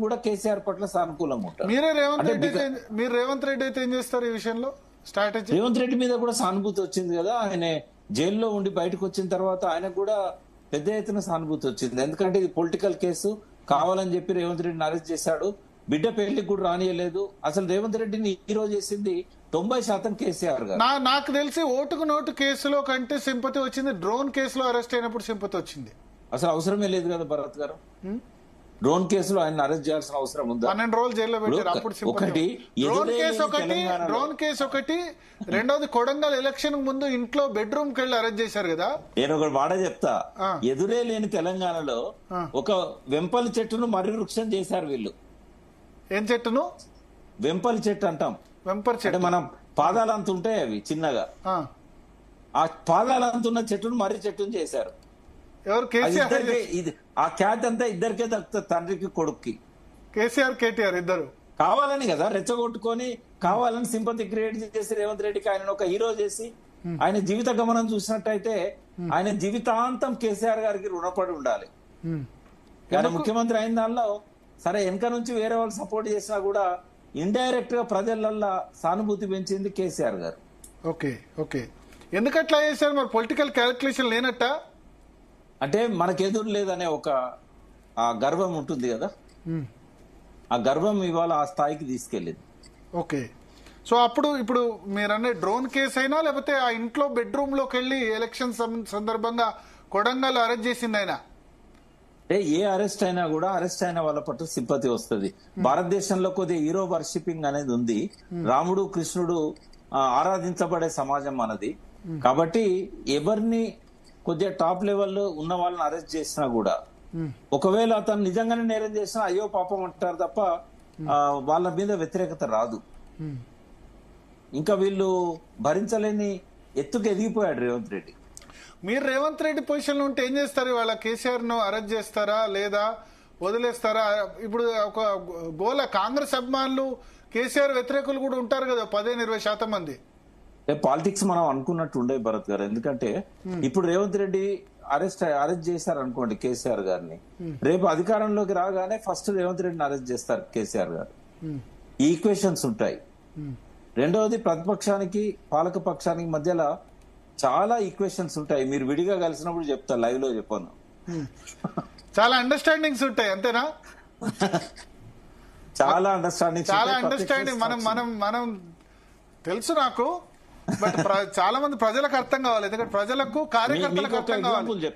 కూడా కేసీఆర్ పట్ల సానుకూలంగా ఉంటారు. మీరు రేవంత్ రెడ్డి అయితే ఏం చేస్తారు ఈ విషయంలో? స్ట్రాటజీ రేవంత్ రెడ్డి మీద కూడా సానుభూతి వచ్చింది కదా, ఆయన జైల్లో ఉండి బయటకు వచ్చిన తర్వాత ఆయనకు కూడా పెద్ద ఎత్తున సానుభూతి వచ్చింది. ఎందుకంటే ఇది పొలిటికల్ కేసు, కావాలని చెప్పి రేవంత్ రెడ్డిని అరెస్ట్ చేశాడు, బిడ్డ పెళ్లికి కూడా రానియలేదు. అసలు రేవంత్ రెడ్డిని ఈ రోజు చేసింది 90% కేసీఆర్ గారు. నాకు తెలిసి ఓటుకు నోటు కేసులో కంటే సింపతి వచ్చింది డ్రోన్ కేసులో అరెస్ట్ అయినప్పుడు సింపతి వచ్చింది. అసలు అవసరమే లేదు కదా భరత్ గారు, డ్రోన్ కేసులో ఆయన అరెస్ట్ చేయాల్సిన అవసరం ఉందా? 12 రోజులు జైల్లో పెట్టారు. అప్పుడు డ్రోన్ కేసు ఒకటి, రెండోది కొడంగల్ ఎలక్షన్ ముందు ఇంట్లో బెడ్రూమ్ కి వెళ్ళి అరెస్ట్ చేశారు కదా. నేను ఒక మాట చెప్తా, ఎదురే లేని తెలంగాణలో ఒక వెంపలి చెట్టును మర్రి వృక్షం చేశారు వీళ్ళు. ఏం చెట్టును? వెంపలి చెట్టు అంటాం. వెంపర్ చెట్టు మనం పాదాలంత ఉంటాయి అవి చిన్నగా, ఆ పాదాలంతున్న చెట్టును మర్రి చెట్టును చేశారు. ఎవరు? కేసీఆర్. ఆ ఖ్యాతి అంతా ఇద్దరికే దక్కుతుంది, తండ్రికి కొడుక్కి. కేసీఆర్ కేటీఆర్ ఇద్దరు కావాలని కదా రెచ్చగొట్టుకొని, కావాలని సింపతి క్రియేట్ చేసి రేవంత్ రెడ్డికి ఆయన ఒక హీరో చేసి ఆయన జీవిత గమనం చూసినట్టయితే ఆయన జీవితాంతం కేసీఆర్ గారికి రుణపడి ఉండాలి. ఆయన ముఖ్యమంత్రి అయిన దానిలో సరే వెనక నుంచి వేరే వాళ్ళు సపోర్ట్ చేసినా కూడా ఇండైరెక్ట్ గా ప్రజలల్లో సానుభూతి పెంచింది కేసీఆర్ గారు. ఓకే ఓకే ఎందుకట్లా చేశారు మరి? పొలిటికల్ క్యాల్కులేషన్ లేనట్ట? అంటే మనకెదురు లేదనే ఒక ఆ గర్వం ఉంటుంది కదా, ఆ గర్వం ఇవాళ ఆ స్థాయికి తీసుకెళ్ళింది. ఓకే, సో అప్పుడు ఇప్పుడు మీరనే డ్రోన్ కేసు అయినా లేకపోతే ఆ ఇంట్లో బెడ్రూమ్ లోకి వెళ్ళి ఎలక్షన్ సందర్భంగా కొడంగల్ అరెస్ట్ చేసింది ఆయన, అంటే ఏ అరెస్ట్ అయినా కూడా అరెస్ట్ అయిన వాళ్ళ పట్ల సింపతి వస్తుంది. భారతదేశంలో కొద్దిగా హీరో వర్షిపింగ్ అనేది ఉంది. రాముడు కృష్ణుడు ఆరాధించబడే సమాజం మనది. కాబట్టి ఎవరిని కొద్దిగా టాప్ లెవెల్లో ఉన్న వాళ్ళని అరెస్ట్ చేసినా కూడా ఒకవేళ అతను నిజంగానే నేరం చేసినా అయ్యో పాపం అంటారు తప్ప వాళ్ళ మీద వ్యతిరేకత రాదు. ఇంకా వీళ్ళు భరించలేని ఎత్తుకు ఎదిగిపోయాడు రేవంత్ రెడ్డి. మీరు రేవంత్ రెడ్డి పొజిషన్ లో ఉంటే ఏం చేస్తారు? వాళ్ళ కేసీఆర్ ను అరెస్ట్ చేస్తారా లేదా వదిలేస్తారా? ఇప్పుడు ఒక గోల కాంగ్రెస్ అభిమానులు కేసీఆర్ వ్యతిరేకులు కూడా ఉంటారు కదా, 15-20% మంది. పాలిటిక్స్ మనం అనుకున్నట్టు ఉండే భరత్ గారు, ఎందుకంటే ఇప్పుడు రేవంత్ రెడ్డి అరెస్ట్ చేశారు అనుకోండి కేసీఆర్ గారిని, రేపు అధికారంలోకి రాగానే ఫస్ట్ రేవంత్ రెడ్డిని అరెస్ట్ చేస్తారు కేసీఆర్ గారు. ఈ ఈక్వేషన్స్ ఉంటాయి. రెండవది ప్రతిపక్షానికి పాలక పక్షానికి మధ్యలో చాలా ఈక్వేషన్స్ ఉంటాయి. మీరు విడిగా కలిసినప్పుడు చెప్తా, లైవ్ లో చెప్పాను. చాలా అండర్స్టాండింగ్స్ ఉంటాయి అంతేనా? చాలా అండర్స్టాండింగ్ మనం తెలుసు నాకు, బట్ చాలా మంది ప్రజలకు అర్థం కావాలి. ఎందుకంటే ప్రజలకు కార్యకర్తలకు అర్థం కావాలి.